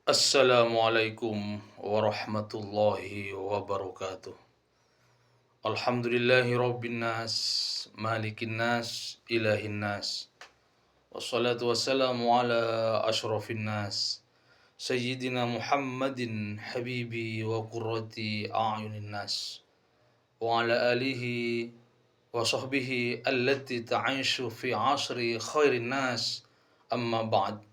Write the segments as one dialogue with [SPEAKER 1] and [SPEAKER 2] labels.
[SPEAKER 1] Assalamualaikum warahmatullahi wabarakatuh. Alhamdulillahi rabbin nas, malikin nas, ilahin nas. Wassalatu wassalamu ala ashrafin nas, Sayyidina Muhammadin habibi wa qurrati a'yunin nas. Wa ala alihi wa sahbihi allati ta'aishu fi asri khairin nas. Amma ba'd.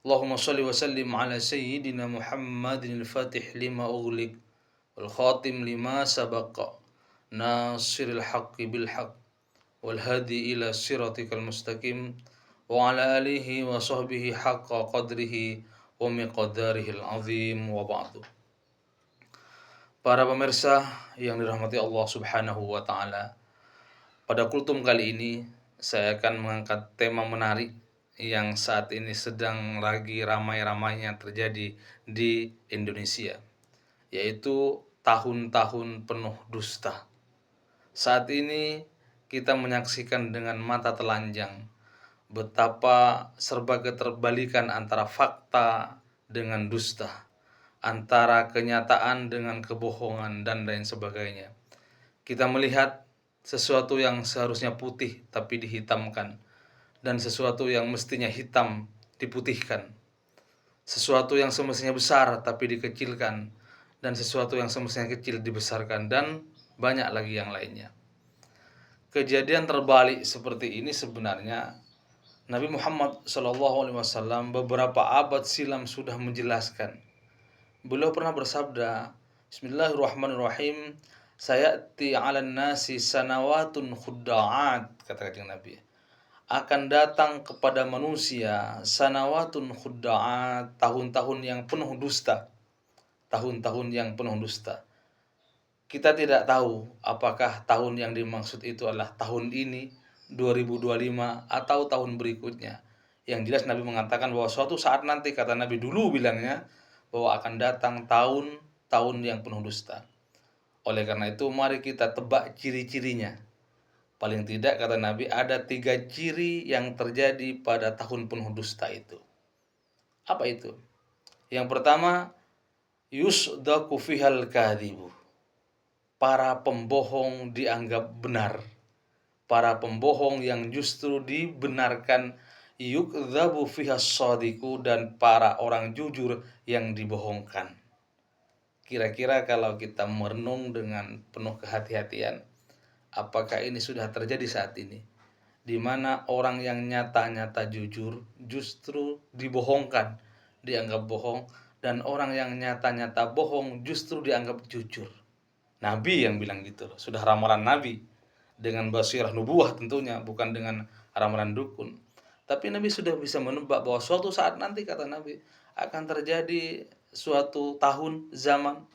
[SPEAKER 1] Allahumma salli wa sallim ala sayyidina Muhammadin al-fatih lima ughliq wal khatim lima sabaqa nasiril haqqi bil haqq wal hadi ila siratikal mustaqim wa ala alihi wa sahbihi haqqa qadrihi wa miqdarihil azim wa ba'du. Para pemirsa yang dirahmati Allah Subhanahu wa taala, pada kultum kali ini saya akan mengangkat tema menarik yang saat ini sedang lagi ramai-ramainya terjadi di Indonesia, yaitu tahun-tahun penuh dusta. Saat ini kita menyaksikan dengan mata telanjang betapa serba keterbalikan antara fakta dengan dusta, antara kenyataan dengan kebohongan dan lain sebagainya. Kita melihat sesuatu yang seharusnya putih tapi dihitamkan, dan sesuatu yang mestinya hitam diputihkan, sesuatu yang semestinya besar tapi dikecilkan, dan sesuatu yang semestinya kecil dibesarkan, dan banyak lagi yang lainnya. Kejadian terbalik seperti ini sebenarnya Nabi Muhammad SAW beberapa abad silam sudah menjelaskan. Beliau pernah bersabda, Bismillahirrahmanirrahim, sayati 'alan nasi sanawatun khudda'at, kata Kanjeng Nabi, akan datang kepada manusia sanawatun khudda'at, tahun-tahun yang penuh dusta. Tahun-tahun yang penuh dusta. Kita tidak tahu apakah tahun yang dimaksud itu adalah tahun ini 2025 atau tahun berikutnya. Yang jelas Nabi mengatakan bahwa suatu saat nanti, kata Nabi dulu bilangnya, bahwa akan datang tahun-tahun yang penuh dusta. Oleh karena itu mari kita tebak ciri-cirinya. Paling tidak, kata Nabi, ada 3 ciri yang terjadi pada tahun penuh dusta itu. Apa itu? Yang pertama, yusdaku fihal kadhibu. Para pembohong dianggap benar. Para pembohong yang justru dibenarkan, yukdzabu fihas shadiqu, dan para orang jujur yang dibohongkan. Kira-kira kalau kita merenung dengan penuh kehati-hatian, apakah ini sudah terjadi saat ini? Di mana orang yang nyata-nyata jujur justru dibohongkan, dianggap bohong, dan orang yang nyata-nyata bohong justru dianggap jujur. Nabi yang bilang gitu, sudah ramalan Nabi dengan basirah nubuah tentunya, bukan dengan ramalan dukun. Tapi Nabi sudah bisa menebak bahwa suatu saat nanti, kata Nabi, akan terjadi suatu tahun zaman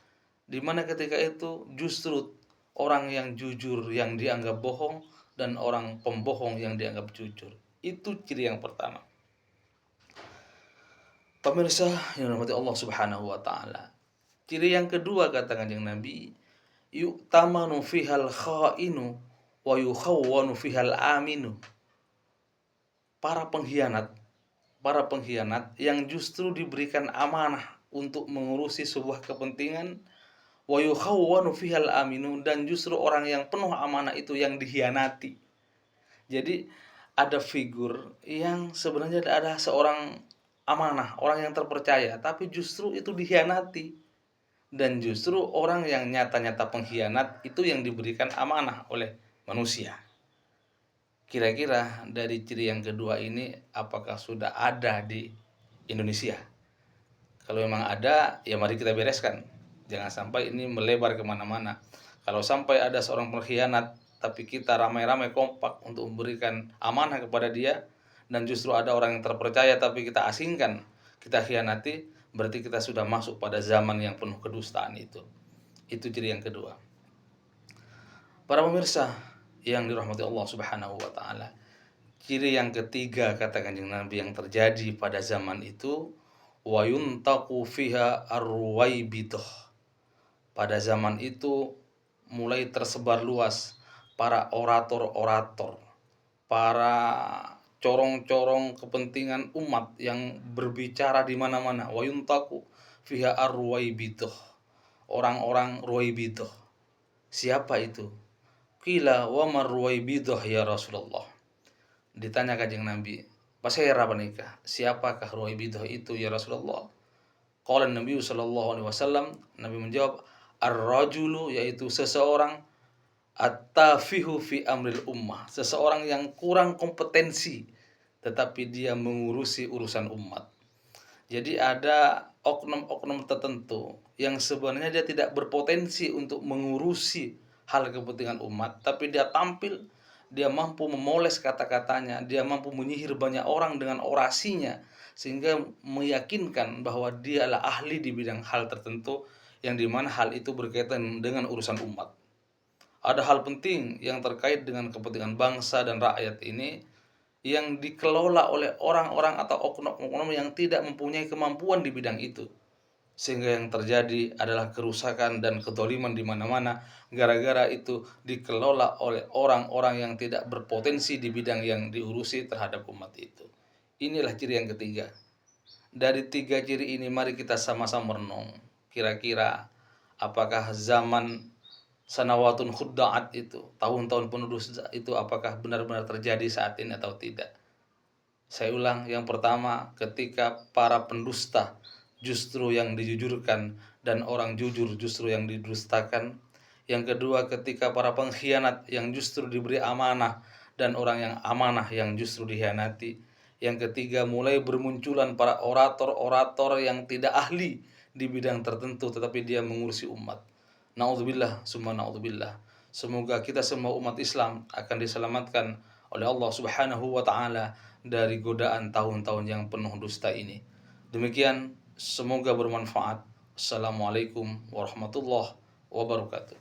[SPEAKER 1] di mana ketika itu justru orang yang jujur yang dianggap bohong dan orang pembohong yang dianggap jujur. Itu ciri yang pertama. Pemirsa yang dirahmati Allah Subhanahu wa taala. Ciri yang kedua, kata Kanjeng Nabi, yu'tamanu fihal kha'inu wa yukhawwanu fihal aminu. Para pengkhianat yang justru diberikan amanah untuk mengurusi sebuah kepentingan, wa yukhawwanu fihal aminu, dan justru orang yang penuh amanah itu yang dikhianati. Jadi ada figur yang sebenarnya ada seorang amanah, orang yang terpercaya, tapi justru itu dikhianati. Dan justru orang yang nyata-nyata pengkhianat itu yang diberikan amanah oleh manusia. Kira-kira dari ciri yang kedua ini apakah sudah ada di Indonesia? Kalau memang ada, ya mari kita bereskan. Jangan sampai ini melebar kemana-mana. Kalau sampai ada seorang pengkhianat, tapi kita ramai-ramai kompak untuk memberikan amanah kepada dia, dan justru ada orang yang terpercaya tapi kita asingkan, kita khianati, berarti kita sudah masuk pada zaman yang penuh kedustaan itu. Itu ciri yang kedua. Para pemirsa yang dirahmati Allah Subhanahu wa taala, ciri yang ketiga, kata Kanjeng Nabi, yang terjadi pada zaman itu, wa yuntaqu fiha arwaibituh. Pada zaman itu mulai tersebar luas para orator-orator, para corong-corong kepentingan umat yang berbicara di mana-mana. Wa yuntaku fiha arwaibidah, orang-orang ruwaibidah. Siapa itu? Qila wa marwaibidah ya Rasulullah. Ditanya Kanjeng Nabi, "Pasera apa nikah? Siapakah ruwaibidah itu ya Rasulullah?" Qala Nabi sallallahu alaihi wasallam, Nabi menjawab, "Ar-rajulu," yaitu seseorang, "at-tafihu fi amril ummah," seseorang yang kurang kompetensi tetapi dia mengurusi urusan umat. Jadi ada oknum-oknum tertentu yang sebenarnya dia tidak berpotensi untuk mengurusi hal kepentingan umat, tapi dia tampil, dia mampu memoles kata-katanya, dia mampu menyihir banyak orang dengan orasinya, sehingga meyakinkan bahwa dia adalah ahli di bidang hal tertentu, yang dimana hal itu berkaitan dengan urusan umat. Ada hal penting yang terkait dengan kepentingan bangsa dan rakyat ini, yang dikelola oleh orang-orang atau oknum-oknum yang tidak mempunyai kemampuan di bidang itu. Sehingga yang terjadi adalah kerusakan dan kedoliman di mana-mana, gara-gara itu dikelola oleh orang-orang yang tidak berpotensi di bidang yang diurusi terhadap umat itu. Inilah ciri yang ketiga. Dari tiga ciri ini mari kita sama-sama merenung. Kira-kira apakah zaman sanawatun khudda'at itu, tahun-tahun penuh dosa itu, apakah benar-benar terjadi saat ini atau tidak? Saya ulang, yang pertama, ketika para pendusta justru yang dijujurkan dan orang jujur justru yang didustakan. Yang kedua, ketika para pengkhianat yang justru diberi amanah dan orang yang amanah yang justru dikhianati. Yang ketiga, mulai bermunculan para orator-orator yang tidak ahli di bidang tertentu tetapi dia mengurusi umat. Na'udzubillah, summa na'udzubillah. Semoga kita semua umat Islam akan diselamatkan oleh Allah Subhanahu wa taala dari godaan tahun-tahun yang penuh dusta ini. Demikian, semoga bermanfaat. Assalamualaikum warahmatullahi wabarakatuh.